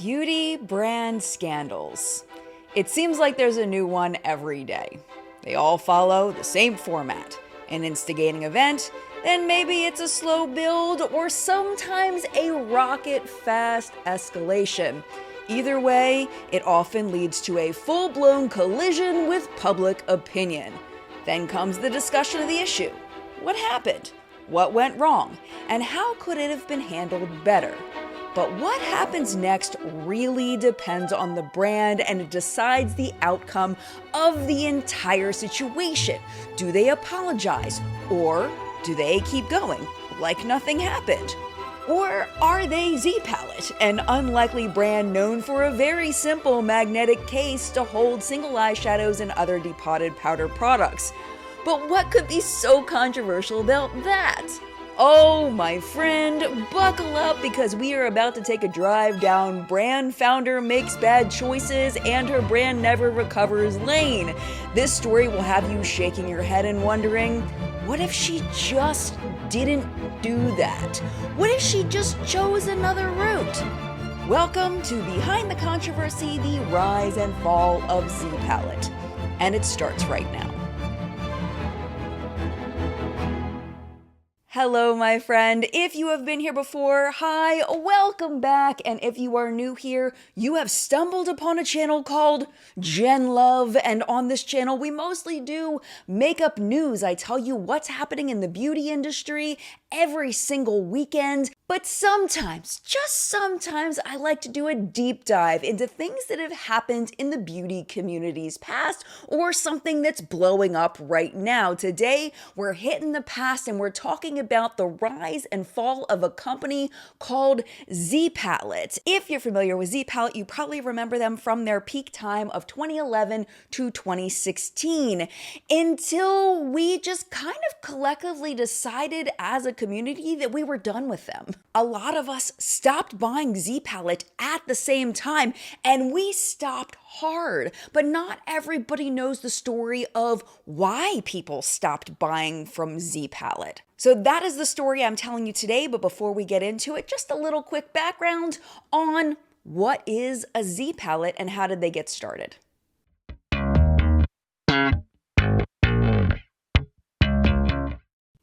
Beauty brand scandals. It seems like there's a new one every day. They all follow the same format. An instigating event, then maybe it's a slow build, or sometimes a rocket-fast escalation. Either way, it often leads to a full-blown collision with public opinion. Then comes the discussion of the issue. What happened? What went wrong? And how could it have been handled better? But what happens next really depends on the brand, and it decides the outcome of the entire situation. Do they apologize? Or do they keep going like nothing happened? Or are they Z-Palette, an unlikely brand known for a very simple magnetic case to hold single eyeshadows and other depotted powder products? But what could be so controversial about that? Oh, my friend, buckle up because we are about to take a drive down brand founder makes bad choices and her brand never recovers lane. This story will have you shaking your head and wondering, what if she just didn't do that? What if she just chose another route? Welcome to Behind the Controversy, the rise and fall of Z-Palette. And it starts right now. Hello, my friend. If you have been here before, hi, welcome back. And if you are new here, you have stumbled upon a channel called JENLUV. And on this channel, we mostly do makeup news. I tell you what's happening in the beauty industry every single weekend. But sometimes, just sometimes, I like to do a deep dive into things that have happened in the beauty community's past or something that's blowing up right now. Today, we're hitting the past and we're talking about the rise and fall of a company called Z-Palette. If you're familiar with Z-Palette, you probably remember them from their peak time of 2011 to 2016, until we just kind of collectively decided as a community that we were done with them. A lot of us stopped buying Z-Palette at the same time, and we stopped hard. But not everybody knows the story of why people stopped buying from Z-Palette. So that is the story I'm telling you today, but before we get into it, just a little quick background on what is a Z-Palette and how did they get started.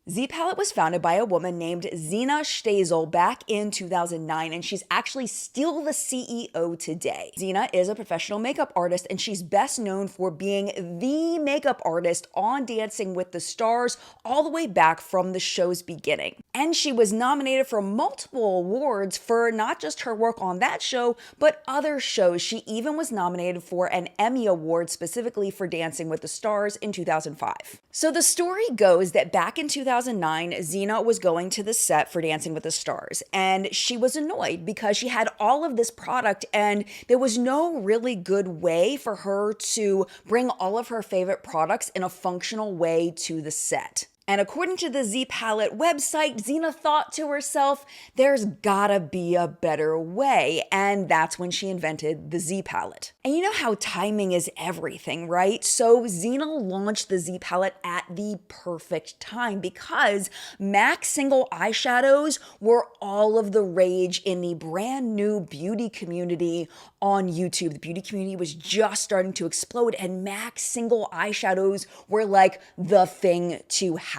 Z-Palette was founded by a woman named Zina Stezel back in 2009, and she's actually still the CEO today. Zina is a professional makeup artist, and she's best known for being the makeup artist on Dancing with the Stars all the way back from the show's beginning. And she was nominated for multiple awards for not just her work on that show, but other shows. She even was nominated for an Emmy Award specifically for Dancing with the Stars in 2005. So the story goes that back in 2009, Zina was going to the set for Dancing with the Stars, and she was annoyed because she had all of this product and there was no really good way for her to bring all of her favorite products in a functional way to the set. And according to the Z-Palette website, Zina thought to herself, there's gotta be a better way. And that's when she invented the Z-Palette. And you know how timing is everything, right? So Zina launched the Z-Palette at the perfect time because MAC single eyeshadows were all of the rage in the brand new beauty community on YouTube. The beauty community was just starting to explode, and MAC single eyeshadows were like the thing to have.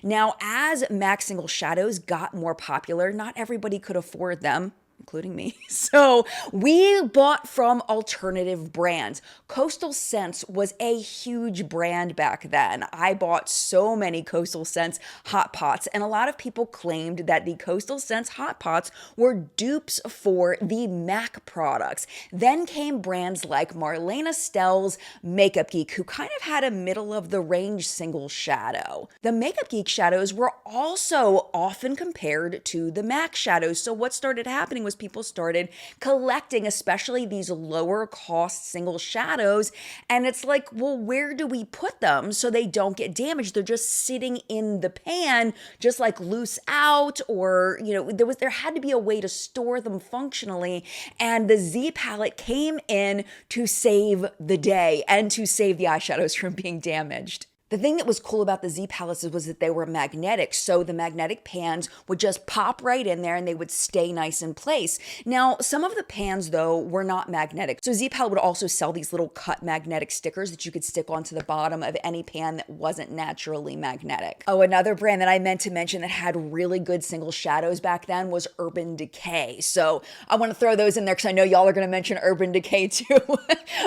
Now, as MAC single shadows got more popular, not everybody could afford them, including me. So we bought from alternative brands. Coastal Scents was a huge brand back then. I bought so many Coastal Scents Hot Pots, and a lot of people claimed that the Coastal Scents Hot Pots were dupes for the MAC products. Then came brands like Marlena Stell's Makeup Geek, who kind of had a middle-of-the-range single shadow. The Makeup Geek shadows were also often compared to the MAC shadows. So what started happening was people started collecting, especially these lower cost single shadows. And it's like, well, where do we put them so they don't get damaged? They're just sitting in the pan, just like loose out, or, you know, there had to be a way to store them functionally. And the Z-Palette came in to save the day and to save the eyeshadows from being damaged. The thing that was cool about the Z palettes was that they were magnetic, so the magnetic pans would just pop right in there and they would stay nice in place. Now, some of the pans, though, were not magnetic. So Z palette would also sell these little cut magnetic stickers that you could stick onto the bottom of any pan that wasn't naturally magnetic. Oh, another brand that I meant to mention that had really good single shadows back then was Urban Decay. So I want to throw those in there because I know y'all are going to mention Urban Decay too.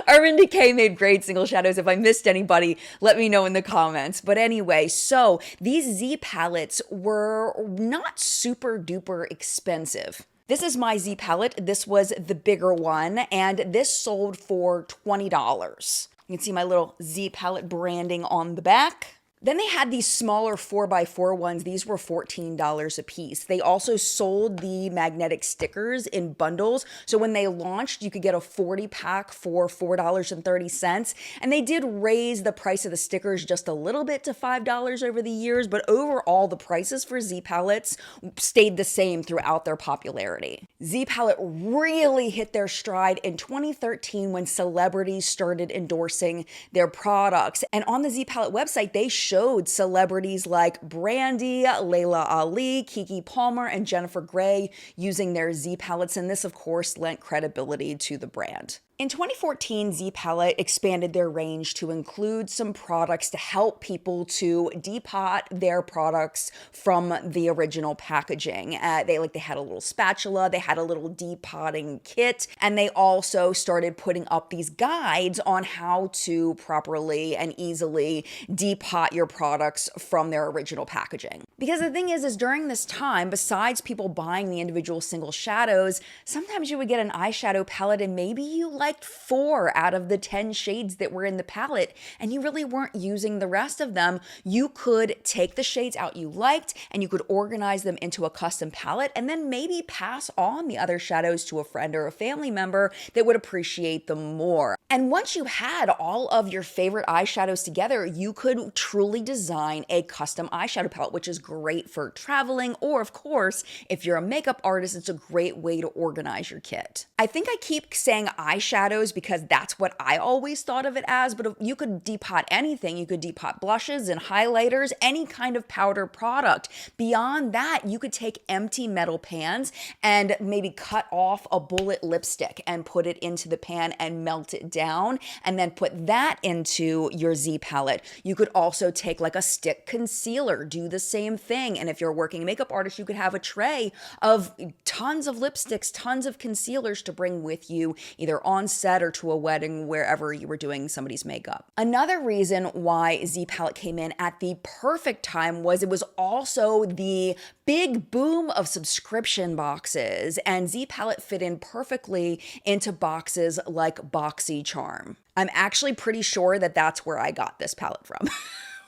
Urban Decay made great single shadows. If I missed anybody, let me know in the comments. But anyway, so these Z palettes were not super duper expensive. This is my Z palette. This was the bigger one, and this sold for $20. You can see my little Z palette branding on the back. Then they had these smaller 4x4 ones. These were $14 a piece. They also sold the magnetic stickers in bundles. So when they launched, you could get a 40 pack for $4.30. And they did raise the price of the stickers just a little bit to $5 over the years, but overall the prices for Z palettes stayed the same throughout their popularity. Z palette really hit their stride in 2013 when celebrities started endorsing their products. And on the Z palette website, they showed celebrities like Brandy, Layla Ali, Keke Palmer, and Jennifer Grey using their Z palettes, and this of course lent credibility to the brand. In 2014, Z Palette expanded their range to include some products to help people to depot their products from the original packaging. They had a little spatula, they had a little depotting kit, and they also started putting up these guides on how to properly and easily depot your products from their original packaging. Because the thing is during this time, besides people buying the individual single shadows, sometimes you would get an eyeshadow palette and maybe you liked 4 out of the 10 shades that were in the palette and you really weren't using the rest of them. You could take the shades out you liked and you could organize them into a custom palette and then maybe pass on the other shadows to a friend or a family member that would appreciate them more. And once you had all of your favorite eyeshadows together, you could truly design a custom eyeshadow palette, which is great for traveling, or of course, if you're a makeup artist, it's a great way to organize your kit. I think I keep saying eyeshadows because that's what I always thought of it as, but you could depot anything. You could depot blushes and highlighters, any kind of powder product. Beyond that, you could take empty metal pans and maybe cut off a bullet lipstick and put it into the pan and melt it down and then put that into your Z palette. You could also take like a stick concealer, do the same thing. And if you're a working makeup artist, you could have a tray of tons of lipsticks, tons of concealers to bring with you either on set or to a wedding, wherever you were doing somebody's makeup. Another reason why Z palette came in at the perfect time was it was also the big boom of subscription boxes, and Z palette fit in perfectly into boxes like BoxyCharm. I'm actually pretty sure that that's where I got this palette from.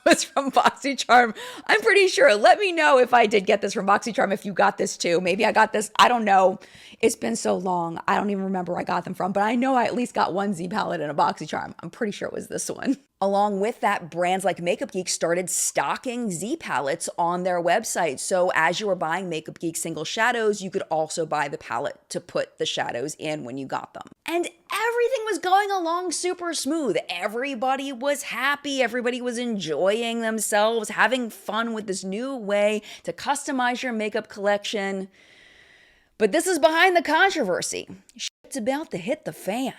Was from BoxyCharm. I'm pretty sure. Let me know if I did get this from BoxyCharm, if you got this too. Maybe I got this, I don't know. It's been so long. I don't even remember where I got them from, but I know I at least got one Z palette in a BoxyCharm. I'm pretty sure it was this one. Along with that, brands like Makeup Geek started stocking Z palettes on their website. So as you were buying Makeup Geek single shadows, you could also buy the palette to put the shadows in when you got them. And everything was going along super smooth. Everybody was happy. Everybody was enjoying themselves, having fun with this new way to customize your makeup collection. But this is behind the controversy. Shit's about to hit the fan.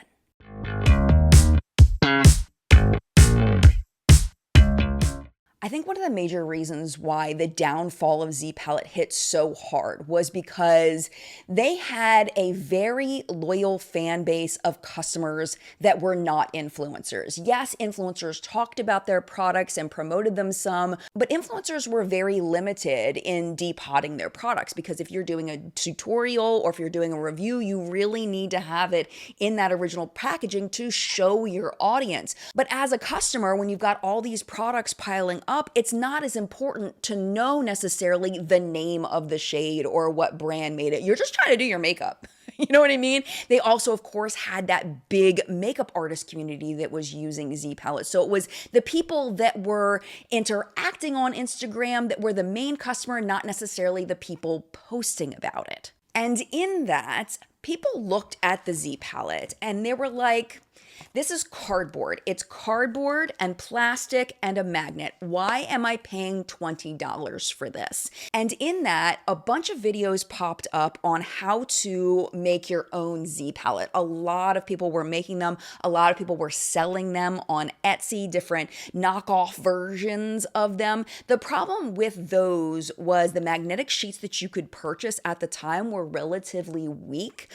I think one of the major reasons why the downfall of Z palette hit so hard was because they had a very loyal fan base of customers that were not influencers. Yes, influencers talked about their products and promoted them some, but influencers were very limited in depotting their products because if you're doing a tutorial or if you're doing a review, you really need to have it in that original packaging to show your audience. But as a customer, when you've got all these products piling up, it's not as important to know necessarily the name of the shade or what brand made it. You're just trying to do your makeup. You know what I mean? They also, of course, had that big makeup artist community that was using Z palette. So it was the people that were interacting on Instagram that were the main customer, not necessarily the people posting about it. And in that, People looked at the Z palette and they were like, this is cardboard. It's cardboard and plastic and a magnet. Why am I paying $20 for this? And in that, a bunch of videos popped up on how to make your own Z palette. A lot of people were making them. A lot of people were selling them on Etsy, different knockoff versions of them. The problem with those was the magnetic sheets that you could purchase at the time were relatively weak,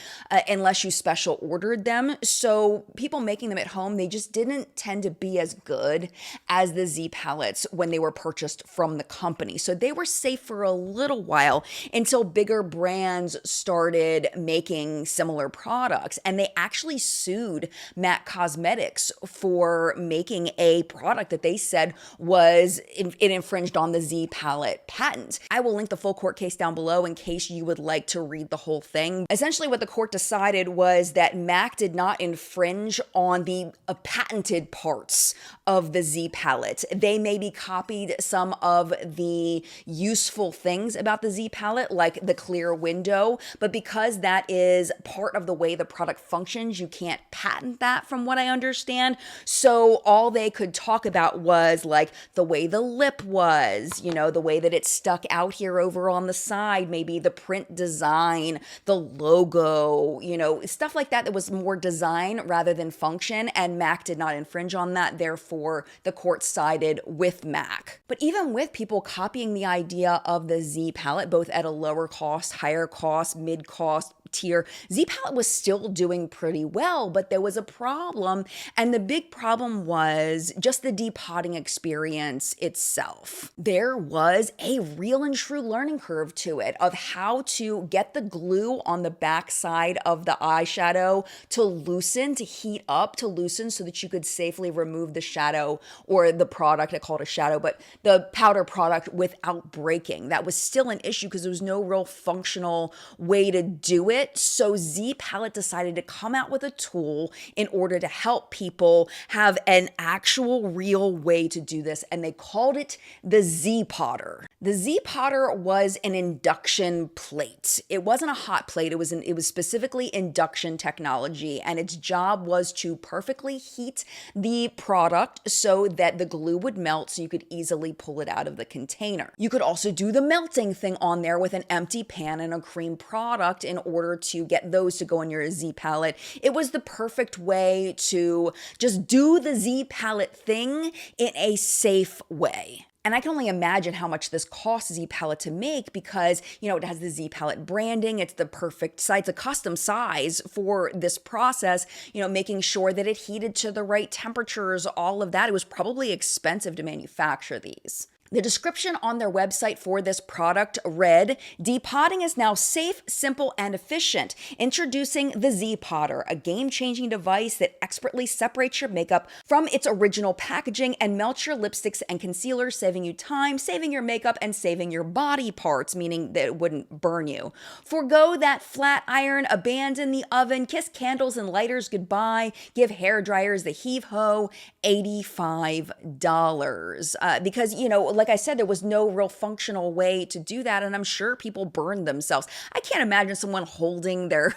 unless you special ordered them. So people making them at home, they just didn't tend to be as good as the Z palettes when they were purchased from the company. So they were safe for a little while until bigger brands started making similar products. And they actually sued MAC Cosmetics for making a product that they said it infringed on the Z palette patent. I will link the full court case down below in case you would like to read the whole thing. Essentially, what the court decided was that MAC did not infringe on the patented parts of the Z palette. They maybe copied some of the useful things about the Z palette, like the clear window, but because that is part of the way the product functions, you can't patent that from what I understand. So all they could talk about was like the way the lip was, the way that it stuck out here over on the side, maybe the print design, the logo, stuff like that was more design rather than function, and MAC did not infringe on that. Therefore, the court sided with MAC. But even with people copying the idea of the Z palette, both at a lower cost, higher cost, mid cost, tier, Z palette was still doing pretty well, but there was a problem. And the big problem was just the depotting experience itself. There was a real and true learning curve to it of how to get the glue on the backside of the eyeshadow to loosen, to heat up, to loosen so that you could safely remove the shadow or the product, I call it a shadow, but the powder product without breaking. That was still an issue because there was no real functional way to do it. So Z Palette decided to come out with a tool in order to help people have an actual real way to do this. And they called it the Z Potter. The Z Potter was an induction plate. It wasn't a hot plate. It was specifically induction technology. And its job was to perfectly heat the product so that the glue would melt so you could easily pull it out of the container. You could also do the melting thing on there with an empty pan and a cream product in order to get those to go in your Z palette. It was the perfect way to just do the Z palette thing in a safe way. And I can only imagine how much this costs Z palette to make because, it has the Z palette branding. It's the perfect size, it's a custom size for this process, making sure that it heated to the right temperatures, all of that. It was probably expensive to manufacture these. The description on their website for this product read, "Depotting is now safe, simple, and efficient. Introducing the Z Potter, a game-changing device that expertly separates your makeup from its original packaging and melts your lipsticks and concealers, saving you time, saving your makeup, and saving your body parts," meaning that it wouldn't burn you. "Forgo that flat iron, abandon the oven, kiss candles and lighters goodbye, give hair dryers the heave-ho, $85. Because, like I said, there was no real functional way to do that, and I'm sure people burned themselves. I can't imagine someone holding their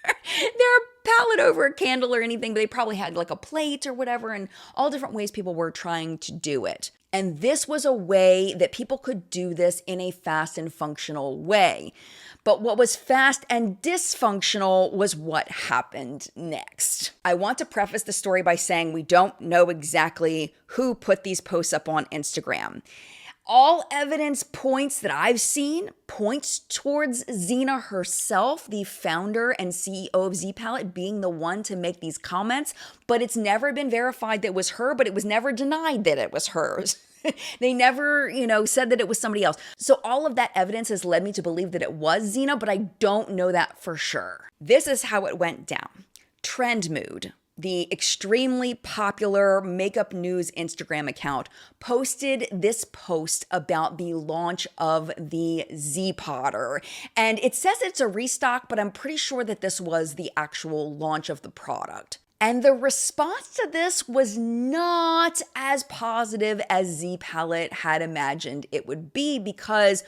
palette over a candle or anything, but they probably had like a plate or whatever, and all different ways people were trying to do it. And this was a way that people could do this in a fast and functional way. But what was fast and dysfunctional was what happened next. I want to preface the story by saying we don't know exactly who put these posts up on Instagram. All evidence points that I've seen points towards Zena herself, the founder and CEO of Z Palette, being the one to make these comments, but it's never been verified that it was her, but it was never denied that it was hers. They never, said that it was somebody else. So all of that evidence has led me to believe that it was Zena, but I don't know that for sure. This is how it went down. Trend Mood, the extremely popular makeup news Instagram account, posted this post about the launch of the Z Potter. And it says it's a restock, but I'm pretty sure that this was the actual launch of the product. And the response to this was not as positive as Z Palette had imagined it would be, because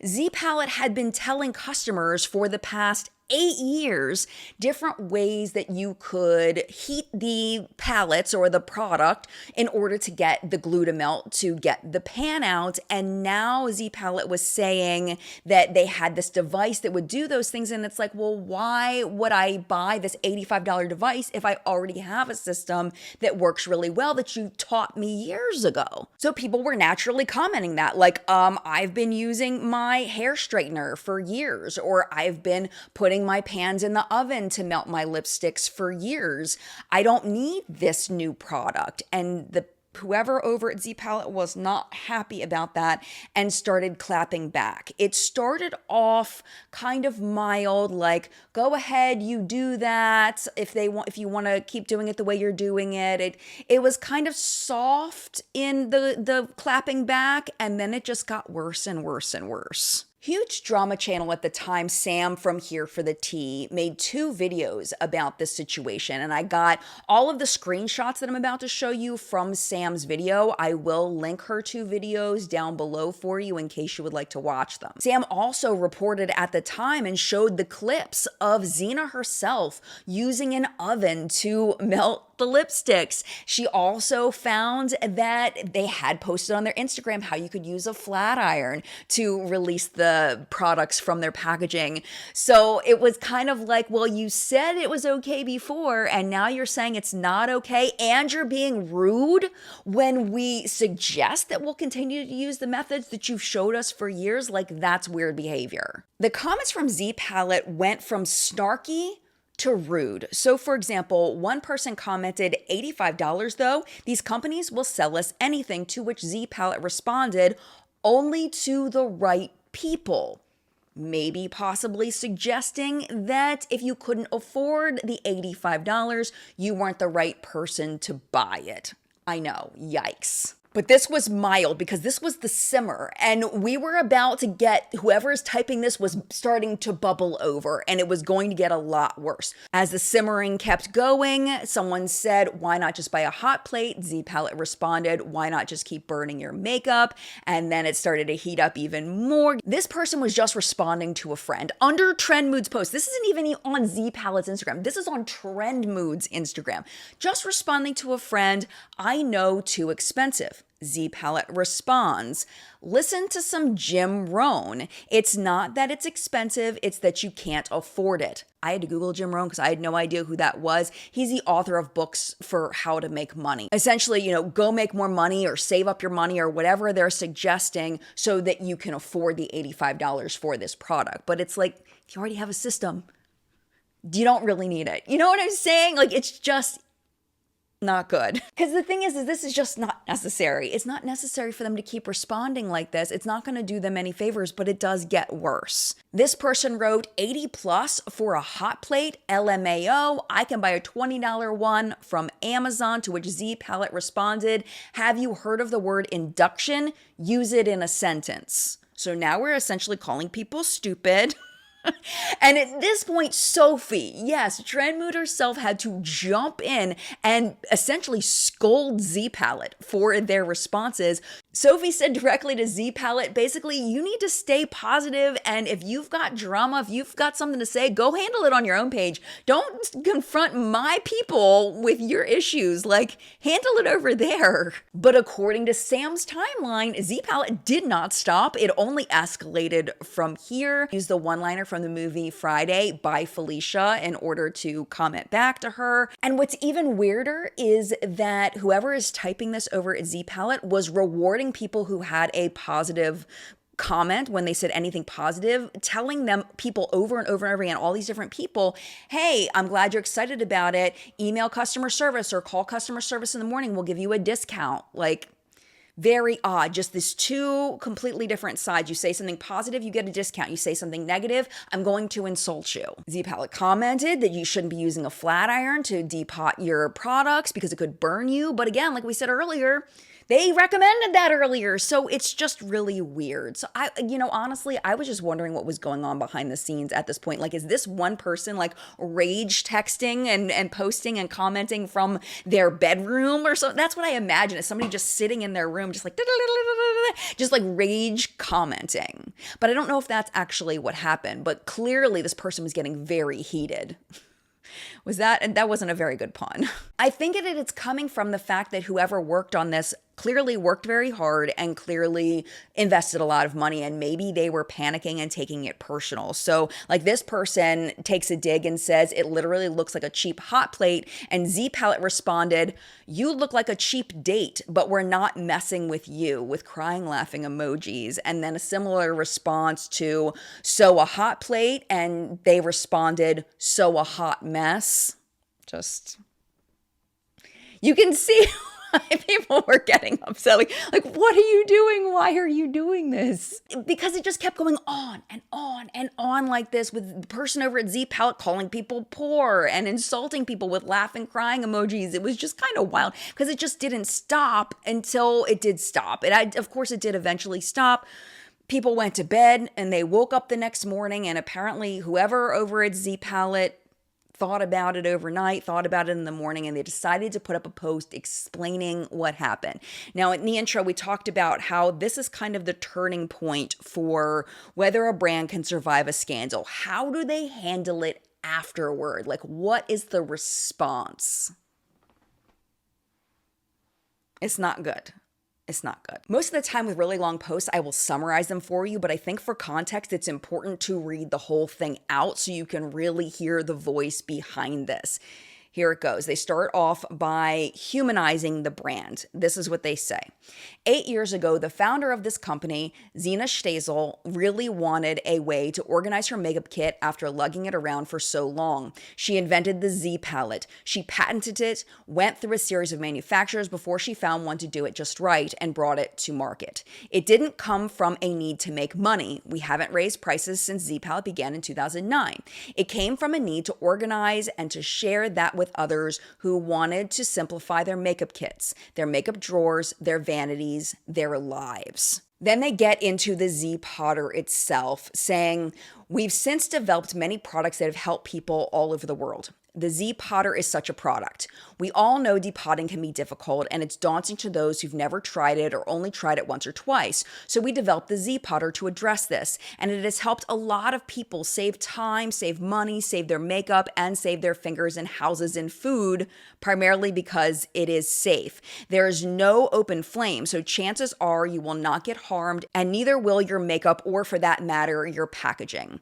Z Palette had been telling customers for the past 8 years, different ways that you could heat the palettes or the product in order to get the glue to melt to get the pan out. And now Z Palette was saying that they had this device that would do those things. And it's like, well, why would I buy this $85 device if I already have a system that works really well that you taught me years ago? So people were naturally commenting that, like, I've been using my hair straightener for years, or I've been putting my pans in the oven to melt my lipsticks for years. I don't need this new product. And whoever over at Z Palette was not happy about that and started clapping back. It started off kind of mild, like, go ahead, you do that if you want to keep doing it the way you're doing it. It was kind of soft in the clapping back, and then it just got worse and worse and worse. Huge drama channel at the time, Sam from Here for the Tea, made 2 videos about this situation, and I got all of the screenshots that I'm about to show you from Sam's video. I will link her 2 videos down below for you in case you would like to watch them. Sam also reported at the time and showed the clips of Zena herself using an oven to melt the lipsticks. She also found that they had posted on their Instagram how you could use a flat iron to release the products from their packaging. So it was kind of like, well, you said it was okay before, and now you're saying it's not okay, and you're being rude when we suggest that we'll continue to use the methods that you've showed us for years. Like, that's weird behavior. The comments from Z Palette went from snarky to rude. So for example, one person commented, $85 though, these companies will sell us anything, to which Z Palette responded, only to the right people. Maybe possibly suggesting that if you couldn't afford the $85, you weren't the right person to buy it. I know, yikes. But this was mild because this was the simmer, and we were about to get, whoever is typing this was starting to bubble over, and it was going to get a lot worse. As the simmering kept going, someone said, why not just buy a hot plate? Z Palette responded, why not just keep burning your makeup? And then it started to heat up even more. This person was just responding to a friend under Trend Mood's post. This isn't even on Z Palette's Instagram. This is on Trend Mood's Instagram. Just responding to a friend, I know, too expensive. Z Palette responds, listen to some Jim Rohn. It's not that it's expensive, it's that you can't afford it. I had to Google Jim Rohn because I had no idea who that was. He's the author of books for how to make money. Essentially, go make more money or save up your money or whatever they're suggesting so that you can afford the $85 for this product. But it's like, if you already have a system, you don't really need it. You know what I'm saying? Like, it's just not good. Because the thing is this is just not necessary. It's not necessary for them to keep responding like this. It's not going to do them any favors, but it does get worse. This person wrote, 80 plus for a hot plate, LMAO. I can buy a $20 one from Amazon, to which Z Palette responded, have you heard of the word induction? Use it in a sentence. So now we're essentially calling people stupid. And at this point, Sophie, yes, Trend Mood herself, had to jump in and essentially scold Z Palette for their responses. Sophie said directly to Z Palette, basically, you need to stay positive, and if you've got drama, if you've got something to say, go handle it on your own page. Don't confront my people with your issues. Like, handle it over there. But according to Sam's timeline, Z Palette did not stop. It only escalated from here. Used the one-liner from the movie Friday by Felicia in order to comment back to her. And what's even weirder is that whoever is typing this over at Z Palette was rewarding people who had a positive comment when they said anything positive, telling them, people over and over and over again, all these different people, hey, I'm glad you're excited about it. Email customer service or call customer service in the morning. We'll give you a discount. Like, very odd. Just this 2 completely different sides. You say something positive, you get a discount. You say something negative, I'm going to insult you. Z Palette commented that you shouldn't be using a flat iron to depot your products because it could burn you. But again, like we said earlier, They recommended that earlier. So it's just really weird. So honestly, I was just wondering what was going on behind the scenes at this point. Like, is this one person like rage texting and posting and commenting from their bedroom or so? That's what I imagine. Is somebody just sitting in their room, just like, just like rage commenting. But I don't know if that's actually what happened. But clearly this person was getting very heated. That wasn't a very good pun. I think that it's coming from the fact that whoever worked on this clearly worked very hard and clearly invested a lot of money, and maybe they were panicking and taking it personal. So like this person takes a dig and says it literally looks like a cheap hot plate, and Z Palette responded, "You look like a cheap date, but we're not messing with you," with crying laughing emojis. And then a similar response to "So a hot plate," and they responded, "So a hot mess." Just, you can see people were getting upset. Like, what are you doing? Why are you doing this? Because it just kept going on and on and on like this, with the person over at Z Palette calling people poor and insulting people with laughing, crying emojis. It was just kind of wild because it just didn't stop until it did stop. Of course, it did eventually stop. People went to bed and they woke up the next morning, and apparently whoever over at Z Palette thought about it overnight, thought about it in the morning, and they decided to put up a post explaining what happened. Now, in the intro, we talked about how this is kind of the turning point for whether a brand can survive a scandal. How do they handle it afterward? Like, what is the response? It's not good. It's not good. Most of the time with really long posts, I will summarize them for you, but I think for context, it's important to read the whole thing out so you can really hear the voice behind this. Here it goes. They start off by humanizing the brand. This is what they say. 8 years ago, the founder of this company, Zena Stasel, really wanted a way to organize her makeup kit after lugging it around for so long. She invented the Z palette. She patented it, went through a series of manufacturers before she found one to do it just right, and brought it to market. It didn't come from a need to make money. We haven't raised prices since Z palette began in 2009. It came from a need to organize and to share that with others who wanted to simplify their makeup kits, their makeup drawers, their vanities, their lives. Then they get into the Z Potter itself, saying, "We've since developed many products that have helped people all over the world. The Z Potter is such a product. We all know depotting can be difficult, and it's daunting to those who've never tried it or only tried it once or twice. So we developed the Z Potter to address this, and it has helped a lot of people save time, save money, save their makeup, and save their fingers and houses and food, primarily because it is safe. There is no open flame, so chances are you will not get harmed, and neither will your makeup or, for that matter, your packaging."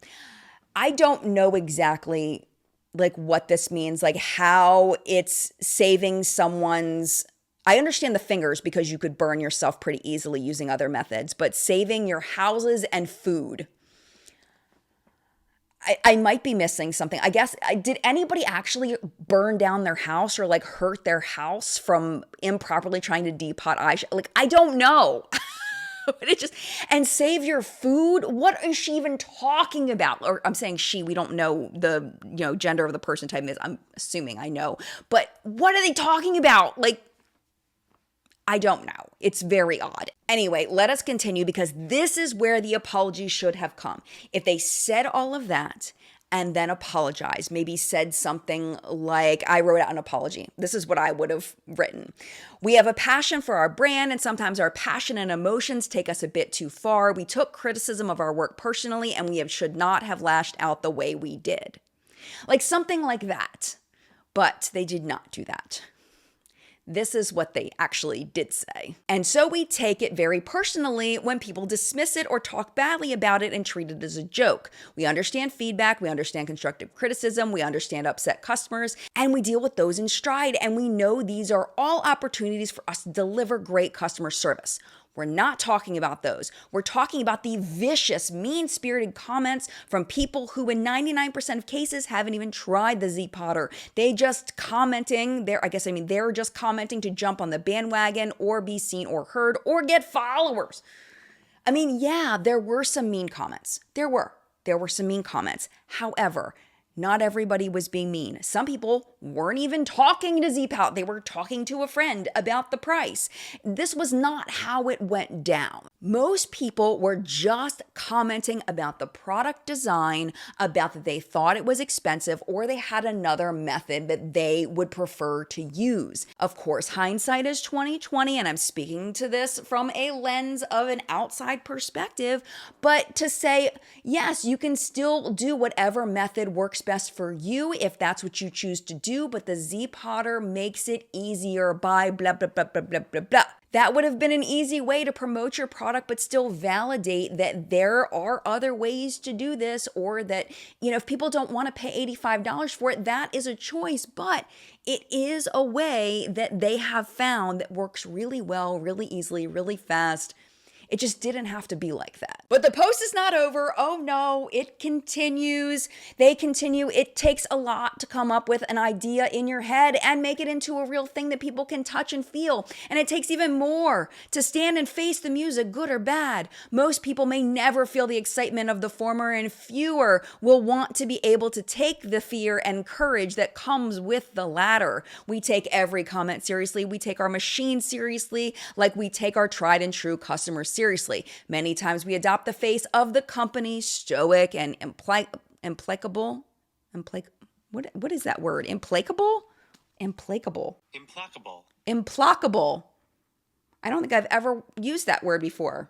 I don't know exactly like what this means, like how it's saving someone's, I understand the fingers because you could burn yourself pretty easily using other methods, but saving your houses and food. I might be missing something. I guess, did anybody actually burn down their house or like hurt their house from improperly trying to depot eyeshadow? Like, I don't know. But it just, and save your food. What is she even talking about? Or I'm saying she, we don't know the, gender of the person typing this. I'm assuming I know, but what are they talking about? Like, I don't know. It's very odd. Anyway, let us continue because this is where the apology should have come. If they said all of that and then apologize, maybe said something like, I wrote out an apology. This is what I would have written. "We have a passion for our brand, and sometimes our passion and emotions take us a bit too far. We took criticism of our work personally, and we should not have lashed out the way we did." Like something like that. But they did not do that. This is what they actually did say. And so we take it very personally when people dismiss it or talk badly about it and treat it as a joke. We understand feedback, we understand constructive criticism, we understand upset customers, and we deal with those in stride. And we know these are all opportunities for us to deliver great customer service. We're not talking about those. We're talking about the vicious, mean-spirited comments from people who in 99% of cases haven't even tried the Z Potter. They're just commenting, they're just commenting to jump on the bandwagon or be seen or heard or get followers. I mean, yeah, there were some mean comments. There were some mean comments. However, not everybody was being mean. Some people weren't even talking to Z Palette. They were talking to a friend about the price. This was not how it went down. Most people were just commenting about the product design, about that they thought it was expensive, or they had another method that they would prefer to use. Of course, hindsight is 2020, and I'm speaking to this from a lens of an outside perspective, but to say, yes, you can still do whatever method works best for you if that's what you choose to do, but the Z-Potter makes it easier by blah, blah, blah, blah, blah, blah, blah. That would have been an easy way to promote your product, but still validate that there are other ways to do this, or that, if people don't want to pay $85 for it, that is a choice, but it is a way that they have found that works really well, really easily, really fast. It just didn't have to be like that. But the post is not over. Oh no, it continues. They continue. It takes a lot to come up with an idea in your head and make it into a real thing that people can touch and feel. And it takes even more to stand and face the music, good or bad. Most people may never feel the excitement of the former, and fewer will want to be able to take the fear and courage that comes with the latter. We take every comment seriously. We take our machine seriously, like we take our tried and true customers seriously. Many times we adopt the face of the company, stoic and implacable. What is that word? Implacable? Implacable. I don't think I've ever used that word before.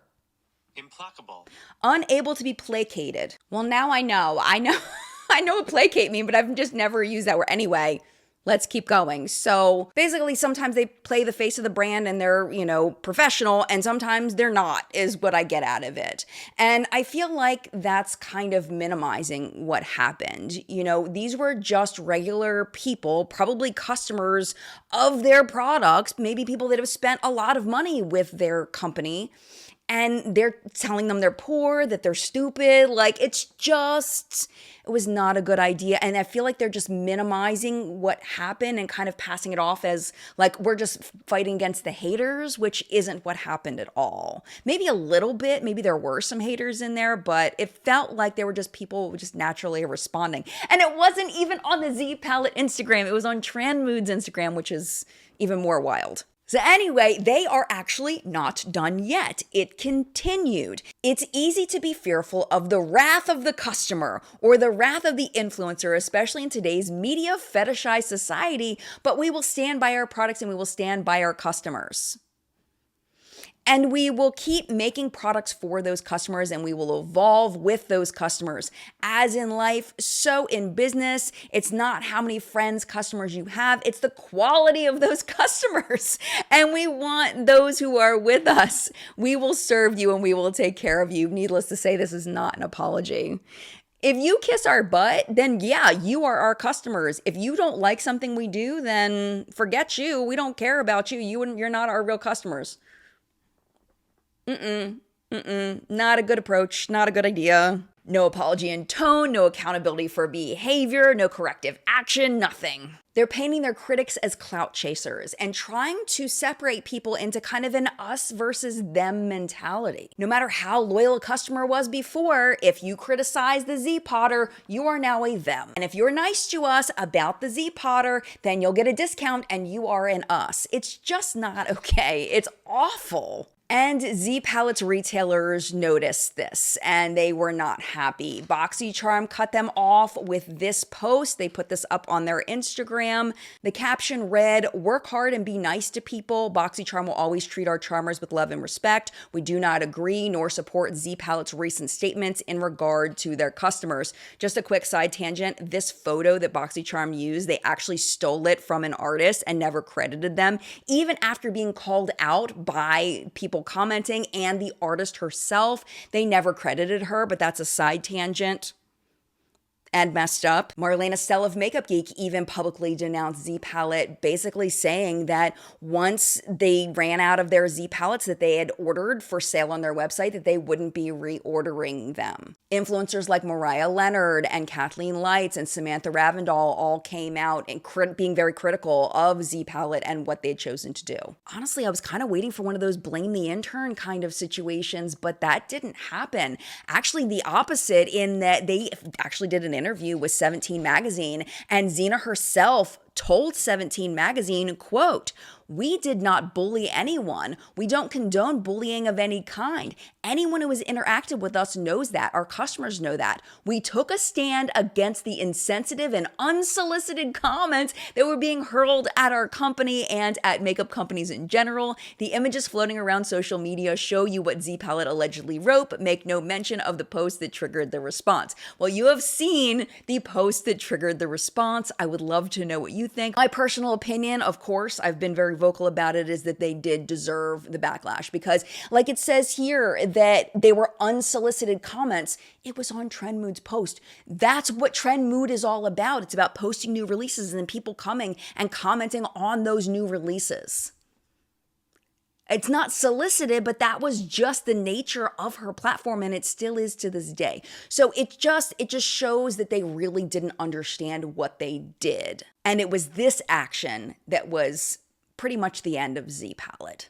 Implacable. Unable to be placated. Well, now I know. I know what placate means, but I've just never used that word. Anyway, let's keep going. So basically, sometimes they play the face of the brand and they're, professional, and sometimes they're not, is what I get out of it. And I feel like that's kind of minimizing what happened. These were just regular people, probably customers of their products, maybe people that have spent a lot of money with their company. And they're telling them they're poor, that they're stupid. It was not a good idea. And I feel like they're just minimizing what happened and kind of passing it off as like, we're just fighting against the haters, which isn't what happened at all. Maybe a little bit, maybe there were some haters in there, but it felt like they were just people just naturally responding. And it wasn't even on the Z Palette Instagram. It was on Tranmood's Instagram, which is even more wild. So anyway, they are actually not done yet. It continued. It's easy to be fearful of the wrath of the customer or the wrath of the influencer, especially in today's media fetishized society, but we will stand by our products and we will stand by our customers. And we will keep making products for those customers, and we will evolve with those customers. As in life, so in business, it's not how many friends, customers you have, it's the quality of those customers. And we want those who are with us. We will serve you and we will take care of you. Needless to say, this is not an apology. If you kiss our butt, then yeah, you are our customers. If you don't like something we do, then forget you. We don't care about you. You're not our real customers. Not a good approach, not a good idea. No apology in tone, no accountability for behavior, no corrective action, nothing. They're painting their critics as clout chasers and trying to separate people into kind of an us versus them mentality. No matter how loyal a customer was before, if you criticize the Z-Potter, you are now a them. And if you're nice to us about the Z-Potter, then you'll get a discount and you are an us. It's just not okay. It's awful. And Z Palette's retailers noticed this and they were not happy. BoxyCharm cut them off with this post. They put this up on their Instagram. The caption read, "Work hard and be nice to people. BoxyCharm will always treat our charmers with love and respect. We do not agree nor support Z Palette's recent statements in regard to their customers." Just a quick side tangent. This photo that BoxyCharm used, they actually stole it from an artist and never credited them, even after being called out by people commenting and the artist herself. They never credited her, but that's a side tangent and messed up. Marlena Stell of Makeup Geek even publicly denounced Z Palette, basically saying that once they ran out of their Z Palettes that they had ordered for sale on their website, that they wouldn't be reordering them. Influencers like Mariah Leonard and Kathleen Lights and Samantha Ravindal all came out and being very critical of Z Palette and what they'd chosen to do. Honestly, I was kind of waiting for one of those blame the intern kind of situations, but that didn't happen. Actually, the opposite, in that they actually did an interview with 17 magazine, and Xena herself told 17 magazine, quote, "We did not bully anyone. We don't condone bullying of any kind. Anyone who has interacted with us knows that. Our customers know that. We took a stand against the insensitive and unsolicited comments that were being hurled at our company and at makeup companies in general. The images floating around social media show you what Z Palette allegedly wrote, but make no mention of the post that triggered the response." Well, you have seen the post that triggered the response. I would love to know what you think. My personal opinion, of course, I've been very vocal about it, is that they did deserve the backlash because, like it says here, that they were unsolicited comments. It was on Trend Mood's post. That's what Trend Mood is all about. It's about posting new releases and then people coming and commenting on those new releases. It's not solicited, but that was just the nature of her platform, and it still is to this day. So it just shows that they really didn't understand what they did. And it was this action that was pretty much the end of Z Palette.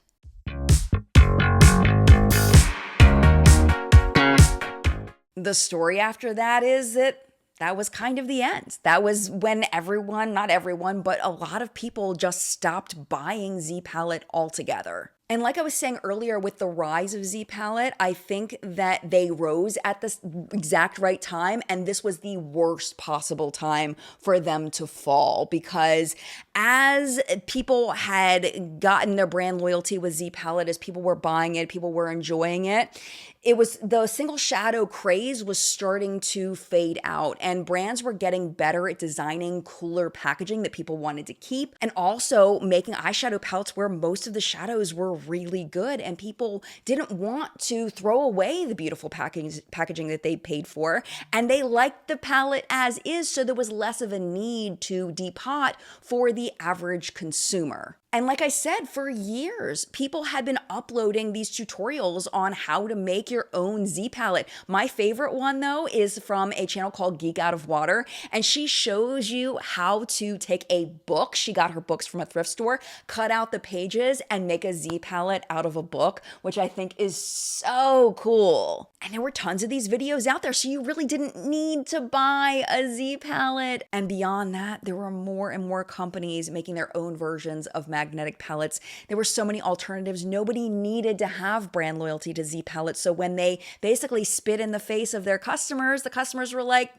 The story after that is that was kind of the end. That was when everyone, not everyone, but a lot of people just stopped buying Z Palette altogether. And like I was saying earlier with the rise of Z Palette, I think that they rose at the exact right time, and this was the worst possible time for them to fall, because as people had gotten their brand loyalty with Z Palette, as people were buying it, people were enjoying it, it was the single shadow craze was starting to fade out, and brands were getting better at designing cooler packaging that people wanted to keep, and also making eyeshadow palettes where most of the shadows were really good, and people didn't want to throw away the beautiful packaging that they paid for, and they liked the palette as is, so there was less of a need to depot for the average consumer. And like I said, for years, people had been uploading these tutorials on how to make your own Z palette. My favorite one, though, is from a channel called Geek Out of Water, and she shows you how to take a book. She got her books from a thrift store, cut out the pages, and make a Z palette out of a book, which I think is so cool. And there were tons of these videos out there, so you really didn't need to buy a Z palette. And beyond that, there were more and more companies making their own versions of magnetic palettes. There were so many alternatives. Nobody needed to have brand loyalty to Z palettes. So when they basically spit in the face of their customers, the customers were like,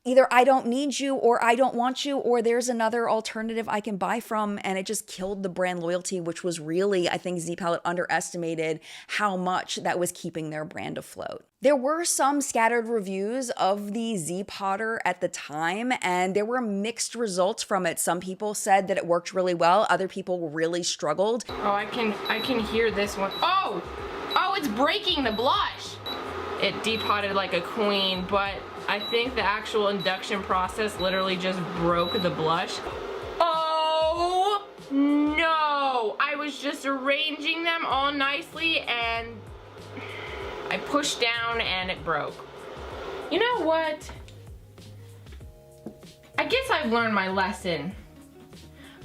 either I don't need you, or I don't want you, or there's another alternative I can buy from. And it just killed the brand loyalty, which was really, I think Z Palette underestimated how much that was keeping their brand afloat. There were some scattered reviews of the Z Potter at the time, and there were mixed results from it. Some people said that it worked really well. Other people really struggled. Oh, I can hear this one. Oh, it's breaking the blush. It depotted like a queen, but I think the actual induction process literally just broke the blush. Oh no! I was just arranging them all nicely and I pushed down and it broke. You know what? I guess I've learned my lesson.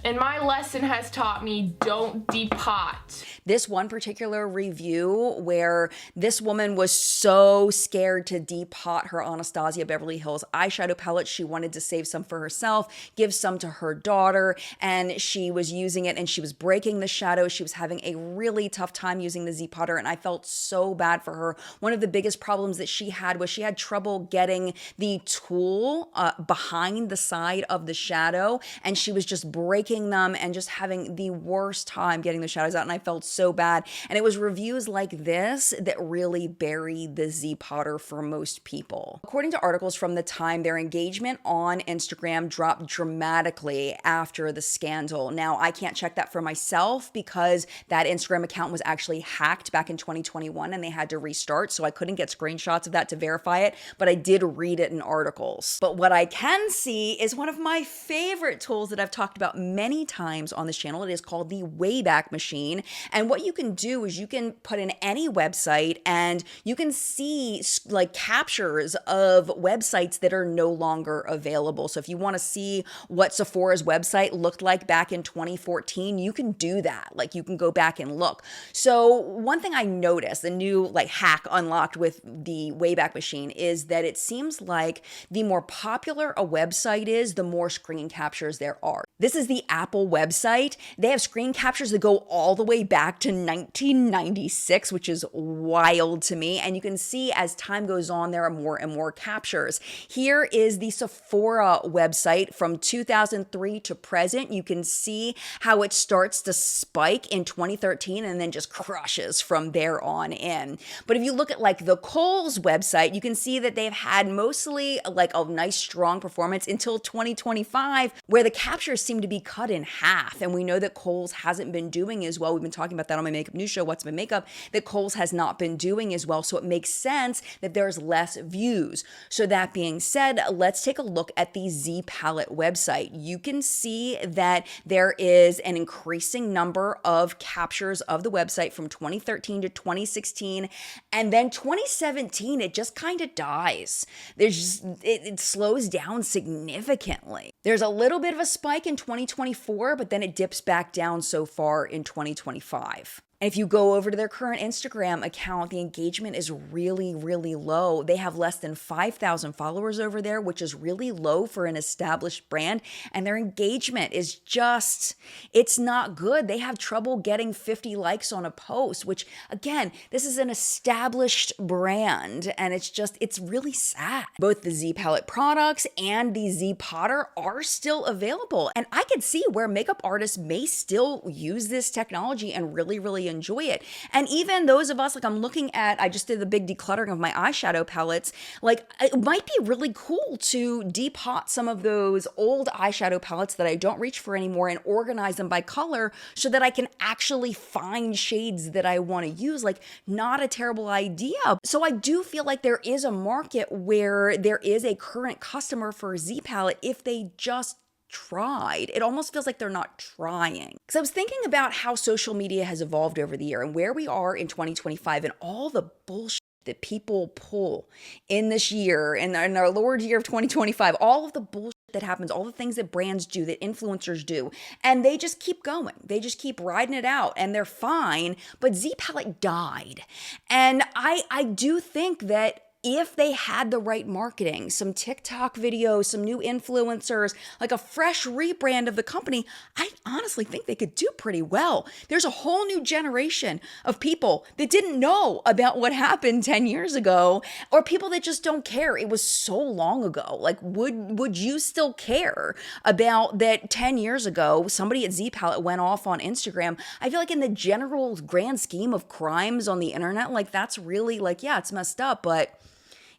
And my lesson has taught me, don't depot. This one particular review where this woman was so scared to depot her Anastasia Beverly Hills eyeshadow palette, she wanted to save some for herself, give some to her daughter, and she was using it and she was breaking the shadows. She was having a really tough time using the Z Potter, and I felt so bad for her. One of the biggest problems that she had was she had trouble getting the tool behind the side of the shadow, and she was just breaking them and just having the worst time getting the shadows out, and I felt so bad. And it was reviews like this that really buried the Z Potter for most people. According to articles from the time, their engagement on Instagram dropped dramatically after the scandal. Now, I can't check that for myself because that Instagram account was actually hacked back in 2021 and they had to restart, so I couldn't get screenshots of that to verify it, but I did read it in articles. But what I can see is one of my favorite tools that I've talked about many times on this channel. It is called the Wayback Machine. And what you can do is you can put in any website and you can see like captures of websites that are no longer available. So if you want to see what Sephora's website looked like back in 2014, you can do that. Like you can go back and look. So one thing I noticed, the new like hack unlocked with the Wayback Machine, is that it seems like the more popular a website is, the more screen captures there are. This is the Apple website. They have screen captures that go all the way back to 1996, which is wild to me. And you can see as time goes on, there are more and more captures. Here is the Sephora website from 2003 to present. You can see how it starts to spike in 2013 and then just crushes from there on in. But if you look at like the Kohl's website, you can see that they've had mostly like a nice strong performance until 2025, where the captures seem to be cut in half. And we know that Kohl's hasn't been doing as well. We've been talking about that on my makeup news show, What's My Makeup, that Kohl's has not been doing as well. So it makes sense that there's less views. So that being said, let's take a look at the Z Palette website. You can see that there is an increasing number of captures of the website from 2013 to 2016. And then 2017, it just kind of dies. It slows down significantly. There's a little bit of a spike in 2024, but then it dips back down so far in 2025. And if you go over to their current Instagram account, the engagement is really, really low. They have less than 5,000 followers over there, which is really low for an established brand. And their engagement is just, it's not good. They have trouble getting 50 likes on a post, which again, this is an established brand. And it's really sad. Both the Z Palette products and the Z Potter are still available. And I can see where makeup artists may still use this technology and really, really enjoy it. And even those of us, like I'm looking at, I just did the big decluttering of my eyeshadow palettes. Like it might be really cool to depot some of those old eyeshadow palettes that I don't reach for anymore and organize them by color so that I can actually find shades that I want to use. Like not a terrible idea. So I do feel like there is a market where there is a current customer for Z Palette if they just tried. It almost feels like they're not trying. Because I was thinking about how social media has evolved over the year and where we are in 2025 and all the bullshit that people pull in this year and in our Lord year of 2025, all of the bullshit that happens, all the things that brands do, that influencers do, and they just keep going. They just keep riding it out and they're fine, but Z Palette died. And I do think that if they had the right marketing, some TikTok videos, some new influencers, like a fresh rebrand of the company, I honestly think they could do pretty well. There's a whole new generation of people that didn't know about what happened 10 years ago, or people that just don't care. It was so long ago. Like, would you still care about that 10 years ago, somebody at Z Palette went off on Instagram? I feel like in the general grand scheme of crimes on the internet, like that's really like, yeah, it's messed up, but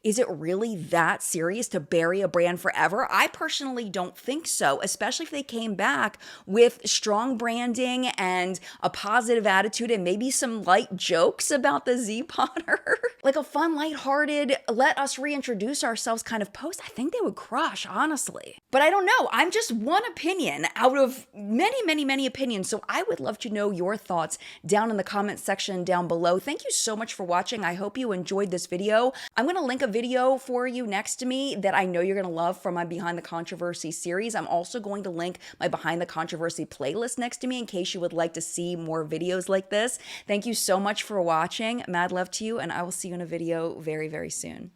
is it really that serious to bury a brand forever? I personally don't think so, especially if they came back with strong branding and a positive attitude and maybe some light jokes about the Z Potter. Like a fun, lighthearted, let us reintroduce ourselves kind of post. I think they would crush, honestly. But I don't know. I'm just one opinion out of many, many, many opinions. So I would love to know your thoughts down in the comment section down below. Thank you so much for watching. I hope you enjoyed this video. I'm going to link a video for you next to me that I know you're going to love from my Behind the Controversy series. I'm also going to link my Behind the Controversy playlist next to me in case you would like to see more videos like this. Thank you so much for watching. Mad love to you, and I will see you in a video very, very soon.